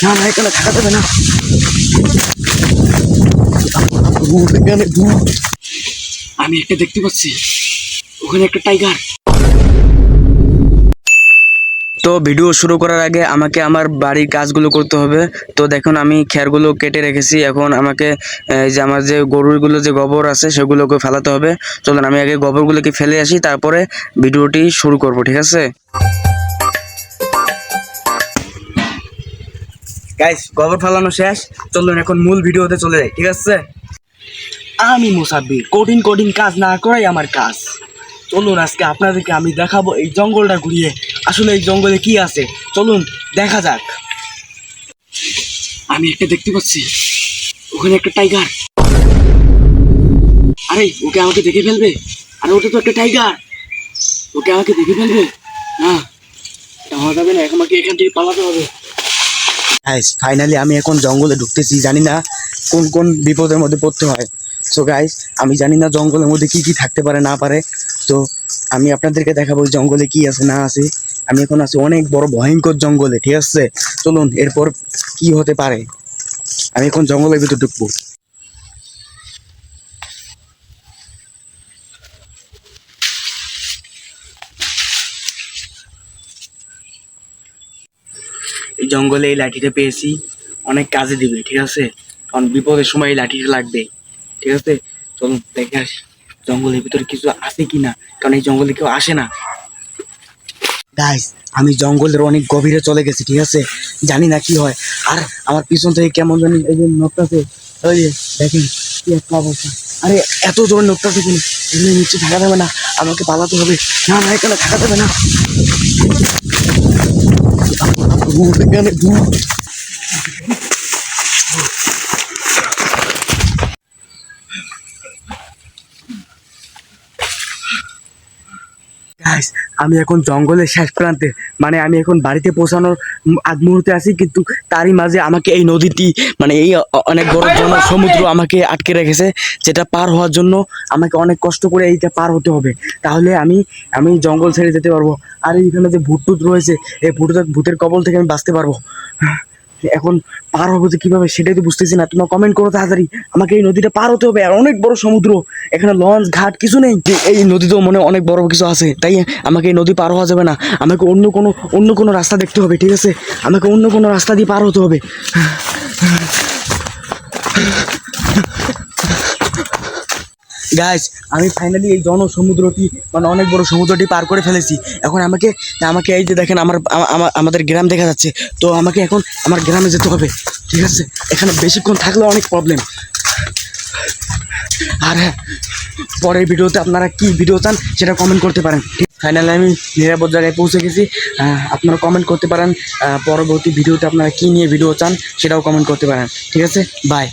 না না, এখানে থাকা যাবে না। এখানে আমি একটা দেখতে পাচ্ছি, ওখানে একটা টাইগার। তো ভিডিও শুরু করার আগে আমাকে আমার বাড়ির কাজগুলো করতে হবে। তো দেখুন আমি খেরগুলো কেটে রেখেছি, এখন আমাকে এই যে আমার যে গরুগুলো যে গোবর আছে সেগুলোকে ফেলাতে হবে। চলুন আমি আগে গোবরগুলোকে ফেলে আসি, তারপরে ভিডিওটি শুরু করব, ঠিক আছে? গাইস, গোবর ফেলানো শেষ, চলুন এখন মূল ভিডিওতে চলে যাই, ঠিক আছে? আমি মুসাব্বির, কঠিন কঠিন কাজ না করাই আমার কাজ। চলুন আজকে আপনাদেরকে আমি দেখাবো এই জঙ্গলটা ঘুরিয়ে আসলে এই জঙ্গলে কি আছে। চলুন দেখা যাক। আমি একটা দেখতে পাচ্ছি, ওখানে একটা টাইগার। আরে ওকে আমাকে দেখে ফেলবে? আরে ওটা তো একটা টাইগার, ওকে আমাকে দেখে ফেলবে না? এটা হওয়া যাবে না, আমাকে এখান থেকে পালাতে হবে। গাইস ফাইনালি আমি এখন জঙ্গলে ঢুকতেছি, জানি না কোন কোন বিপদের মধ্যে পড়তে হয়। সো গাইস আমি জানি না জঙ্গলের মধ্যে কি কি থাকতে পারে না পারে, তো আমি আপনাদেরকে দেখাবো জঙ্গলে কি আছে না আছে। আমি এখন আছি অনেক বড় ভয়ঙ্কর জঙ্গলে, ঠিক আছে? চলুন এরপর কি হতে পারে। আমি এখন জঙ্গলের ভিতর ঢুকবো। এই জঙ্গলে এই লাঠিটা পেয়েছি, অনেক কাজে দিবে, ঠিক আছে? কারণ বিপদের সময় এই লাঠিটা লাগবে, ঠিক আছে? চলুন দেখে আসি জঙ্গলের ভিতরে কিছু আছে কিনা, কারণ এই জঙ্গলে কেউ আসে না। গাইস আমি জঙ্গলের অনেক গভীরে চলে গেছি, ঠিক আছে? জানি না কি হয়। আর আমার পিছন থেকে কেমন জানি এই যে নকটাছে, ওই যে দেখেন কি একটা অবস্থা। আরে এত জোর নকটাছে, কোনো এখানে নিচে থাকা যাবে না, আমাকে পালাতে হবে। না না, এখানে থাকা যাবে না। এখানে গাইস আমি এখন জঙ্গলের শেষ প্রান্তে, মানে আমি এখন বাড়িতে পৌঁছানোর আগ মুহূর্তে আছি, কিন্তু তারই মাঝে আমাকে এই নদীটি, মানে এই অনেক বড় সমুদ্র আমাকে আটকে রেখেছে, যেটা পার হওয়ার জন্য আমাকে অনেক কষ্ট করে এইটা পার হতে হবে। তাহলে আমি আমি জঙ্গল ছেড়ে যেতে পারবো। আর এইখানে যে ভূত টুত রয়েছে, এই ভূতের কবল থেকে আমি বাঁচতে পারবো। এখন পার হবো যে কিভাবে সেটাই তো বুঝতেছি না। তোমরা কমেন্ট করো তাড়াতাড়ি, আমাকে এই নদীটা পার হতে হবে। আর অনেক বড় সমুদ্র, এখানে লঞ্চ ঘাট কিছু নেই। এই নদীতেও মনে অনেক বড় কিছু আছে, তাই আমাকে এই নদী পার হওয়া যাবে না। আমাকে অন্য কোনো রাস্তা দেখতে হবে, ঠিক আছে? আমাকে অন্য কোনো রাস্তা দিয়ে পার হতে হবে। গাইস আমি ফাইনালি এই সমুদ্রটি, মানে অনেক বড় সমুদ্রটি পার করে ফেলেছি। এখন আমাকে আমাকে এই যে দেখেন আমাদের গ্রাম দেখা যাচ্ছে, তো আমাকে এখন আমার গ্রামে যেতে হবে, ঠিক আছে? এখানে বেশিক্ষণ থাকলে অনেক প্রবলেম। আর হ্যাঁ, পরের ভিডিওতে আপনারা কি ভিডিও চান সেটা কমেন্ট করতে পারেন। ফাইনালি আমি নিরাপদ জায়গায় পৌঁছে গেছি। আপনারা কমেন্ট করতে পারেন পরবর্তী ভিডিওতে আপনারা কি নিয়ে ভিডিও চান সেটাও কমেন্ট করতে পারেন, ঠিক আছে? বাই।